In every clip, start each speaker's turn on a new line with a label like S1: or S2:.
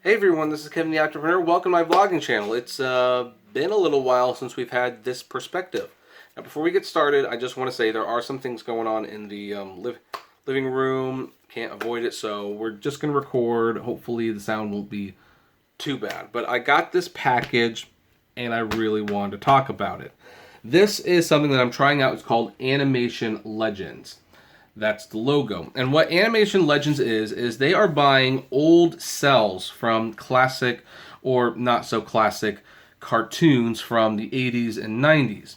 S1: Hey everyone, this is Kevin the Entrepreneur. Welcome to my vlogging channel. It's been a little while since we've had this perspective. Now before we get started, I just want to say there are some things going on in the living room. Can't avoid it, so we're just going to record. Hopefully the sound won't be too bad. But I got this package and I really wanted to talk about it. This is something that I'm trying out. It's called Animation Legends. That's the logo. And what Animation Legends is they are buying old cells from classic or not so classic cartoons from the 80s and 90s.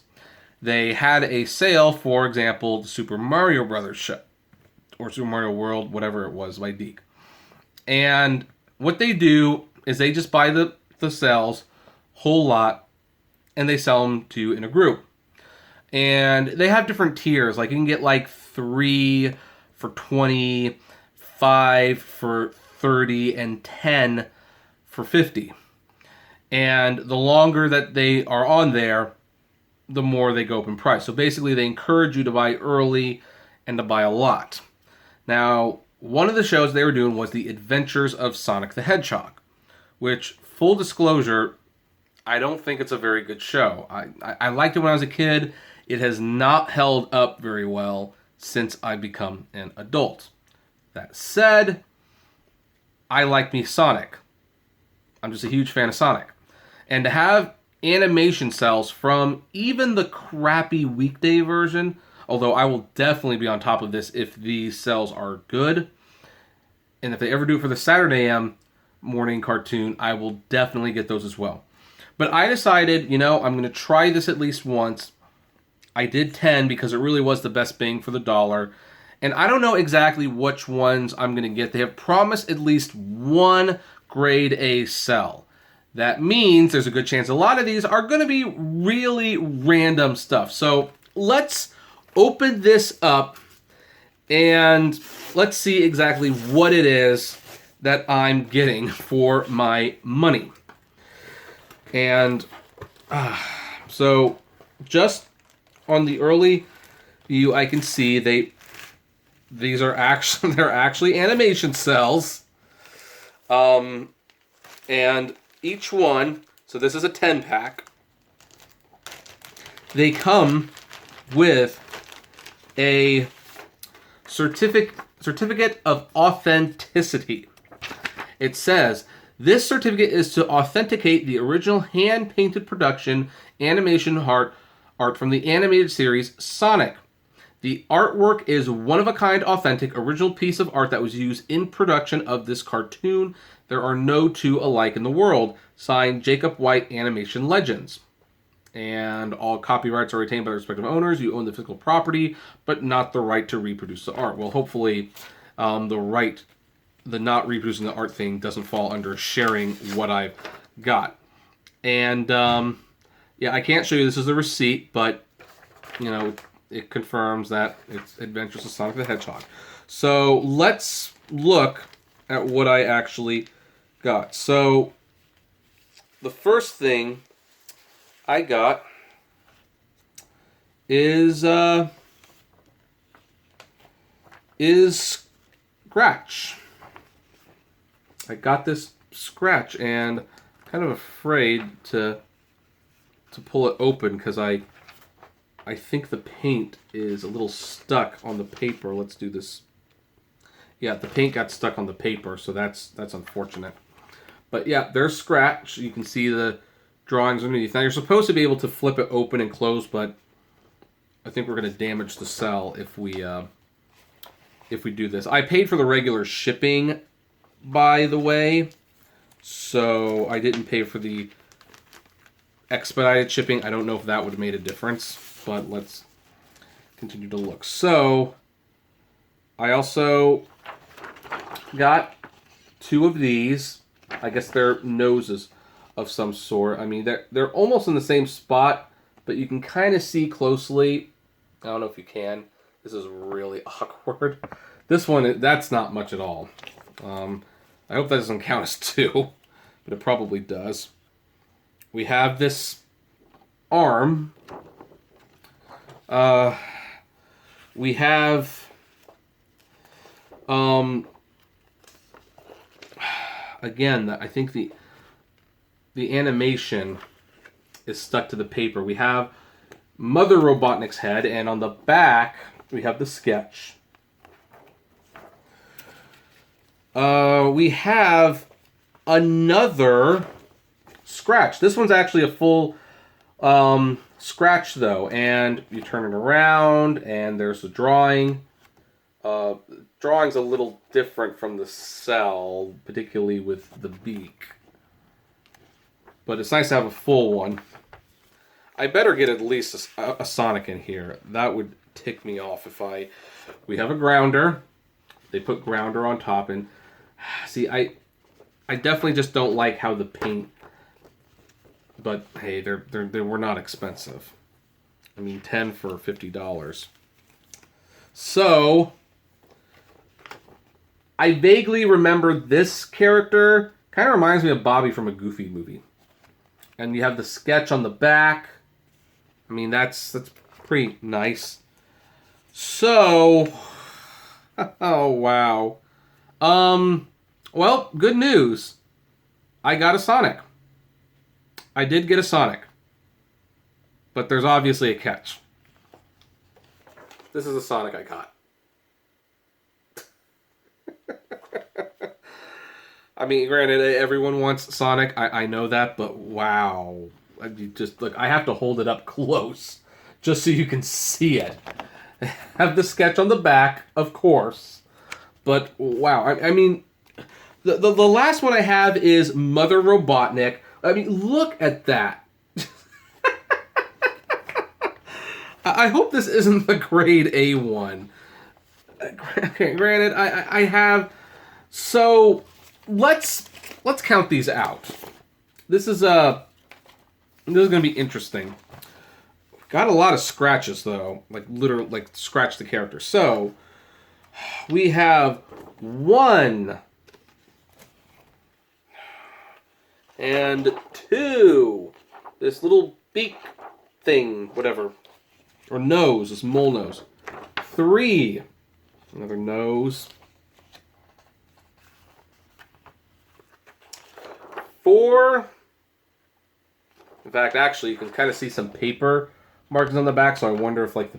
S1: They had a sale, for example, the Super Mario Brothers show, or Super Mario World, whatever it was, by Deke. And what they do is they just buy the cells, whole lot, and they sell them to you in a group. And they have different tiers. Like you can get like 3 for 20, 5 for 30, and 10 for 50. And the longer that they are on there, the more they go up in price. So basically they encourage you to buy early and to buy a lot. Now, one of the shows they were doing was The Adventures of Sonic the Hedgehog, which, full disclosure, I don't think it's a very good show. I liked it when I was a kid. It has not held up very well since I've become an adult. That said, I like me Sonic. I'm just a huge fan of Sonic. And to have animation cells from even the crappy weekday version, although I will definitely be on top of this if these cells are good, and if they ever do it for the Saturday morning cartoon, I will definitely get those as well. But I decided, I'm going to try this at least once. I did 10 because it really was the best bang for the dollar. And I don't know exactly which ones I'm going to get. They have promised at least one grade A cell. That means there's a good chance a lot of these are going to be really random stuff. So let's open this up and let's see exactly what it is that I'm getting for my money. And so just on the early view, I can see these are actually they're actually animation cells, and each one. So this is a 10-pack. They come with a certificate of authenticity. It says, this certificate is to authenticate the original hand-painted production animation art from the animated series Sonic. The artwork is one-of-a-kind, authentic, original piece of art that was used in production of this cartoon. There are no two alike in the world. Signed, Jacob White, Animation Legends. And all copyrights are retained by their respective owners. You own the physical property, but not the right to reproduce the art. Well, hopefully the not reproducing the art thing doesn't fall under sharing what I've got. And yeah, I can't show you this as a receipt, but it confirms that it's Adventures of Sonic the Hedgehog. So let's look at what I actually got. So the first thing I got is Scratch. I got this Scratch and I'm kind of afraid to pull it open because I think the paint is a little stuck on the paper. Let's do this. Yeah, the paint got stuck on the paper, so that's unfortunate. But yeah, there's Scratch. You can see the drawings underneath. Now you're supposed to be able to flip it open and close, but I think we're going to damage the cell if we do this. I paid for the regular shipping, by the way, so I didn't pay for the expedited shipping. I don't know if that would have made a difference, but let's continue to look. So I also got 2 of these. I guess they're noses of some sort. I mean, they're almost in the same spot, but you can kind of see closely. I don't know if you can. This is really awkward. This one, that's not much at all. I hope that doesn't count as 2, but it probably does. We have this arm. We have again, I think the animation is stuck to the paper. We have Mother Robotnik's head, and on the back we have the sketch. We have another scratch. This one's actually a full scratch though, and you turn it around and there's the drawing. Drawing's a little different from the cell, particularly with the beak. But it's nice to have a full one. I better get at least a Sonic in here. That would tick me off if we have a grounder. They put grounder on top, and see, I definitely just don't like how the paint. But hey, they were not expensive. I mean, 10 for $50. So I vaguely remember this character. Kind of reminds me of Bobby from a Goofy movie. And you have the sketch on the back. I mean, that's pretty nice. So, oh wow. Well, good news. I got a Sonic. I did get a Sonic. But there's obviously a catch. This is a Sonic I got. I mean, granted, everyone wants Sonic. I know that, but wow. Just look, I have to hold it up close just so you can see it. Have the sketch on the back, of course. But wow, I mean, the last one I have is Mother Robotnik. I mean, look at that. I hope this isn't the grade A one. Granted, I have. So let's count these out. This is going to be interesting. Got a lot of scratches though, like literally, like scratch the character. So we have 1 and 2. This little beak thing, whatever, or nose, this mole nose. 3, another nose. 4. In fact, actually, you can kind of see some paper markings on the back, so I wonder if like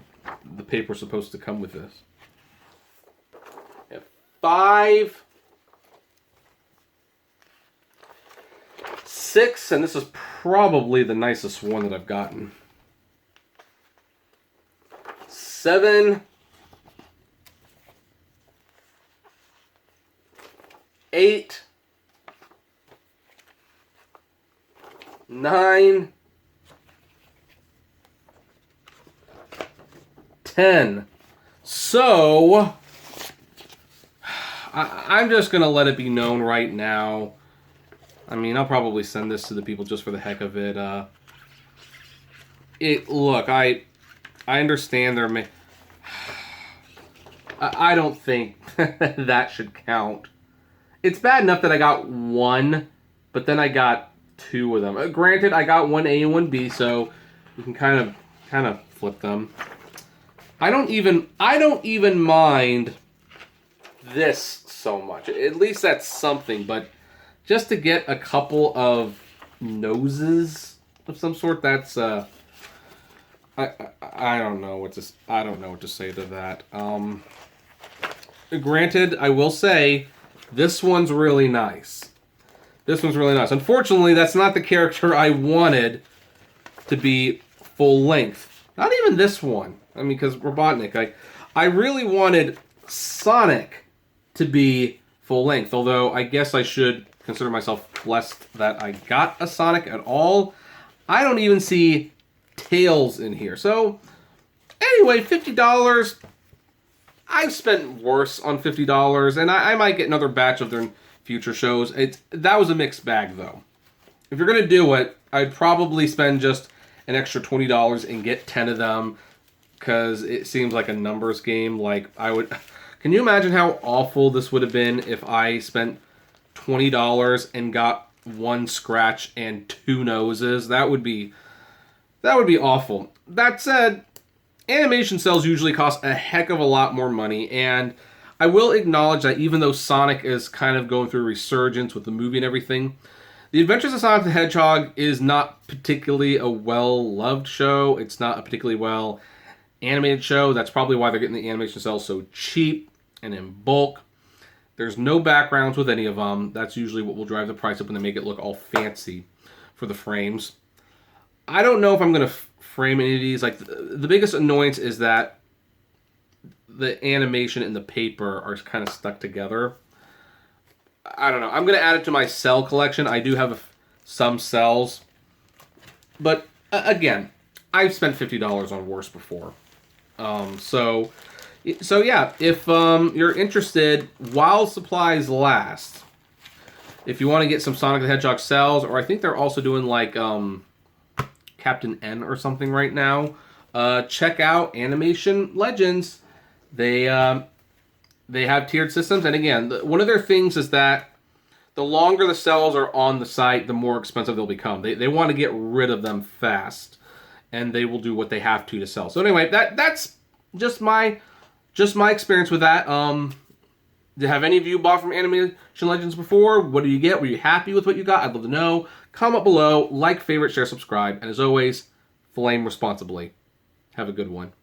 S1: the paper's supposed to come with this. And 5, 6, and this is probably the nicest one that I've gotten. 7, 8, 9, 10. So I'm just gonna let it be known right now. I mean, I'll probably send this to the people just for the heck of it. Look, I understand there may. I don't think that should count. It's bad enough that I got 1, but then I got 2 of them. Granted, I got 1A and 1B, so you can kind of flip them. I don't even mind this so much. At least that's something, but just to get a couple of noses of some sort, that's I don't know what to say to that. Granted, I will say this one's really nice. This one's really nice. Unfortunately, that's not the character I wanted to be full length. Not even this one. I mean, because Robotnik, I really wanted Sonic to be full length. Although, I guess I should consider myself blessed that I got a Sonic at all. I don't even see Tails in here. So, anyway, $50. I've spent worse on $50, and I might get another batch of their future shows. That was a mixed bag, though. If you're going to do it, I'd probably spend just an extra $20 and get 10 of them, because it seems like a numbers game. Like, can you imagine how awful this would have been if I spent $20 and got 1 scratch and 2 noses? That would be awful. That said, animation cells usually cost a heck of a lot more money, and I will acknowledge that even though Sonic is kind of going through a resurgence with the movie and everything, The Adventures of Sonic the Hedgehog is not particularly a well-loved show. It's not a particularly well-animated show. That's probably why they're getting the animation cells so cheap and in bulk. There's no backgrounds with any of them. That's usually what will drive the price up when they make it look all fancy for the frames. I don't know if I'm going to frame any of these. Like, the biggest annoyance is that the animation and the paper are kind of stuck together. I don't know. I'm going to add it to my cell collection. I do have some cells. But, again, I've spent $50 on worse before. So yeah, if you're interested, while supplies last, if you want to get some Sonic the Hedgehog cells, or I think they're also doing like Captain N or something right now, check out Animation Legends. They have tiered systems, and again, one of their things is that the longer the cells are on the site, the more expensive they'll become. They want to get rid of them fast, and they will do what they have to sell. So anyway, that's just my experience with that. Have any of you bought from Animation Legends before? What do you get? Were you happy with what you got? I'd love to know. Comment below, like, favorite, share, subscribe, and as always, flame responsibly. Have a good one.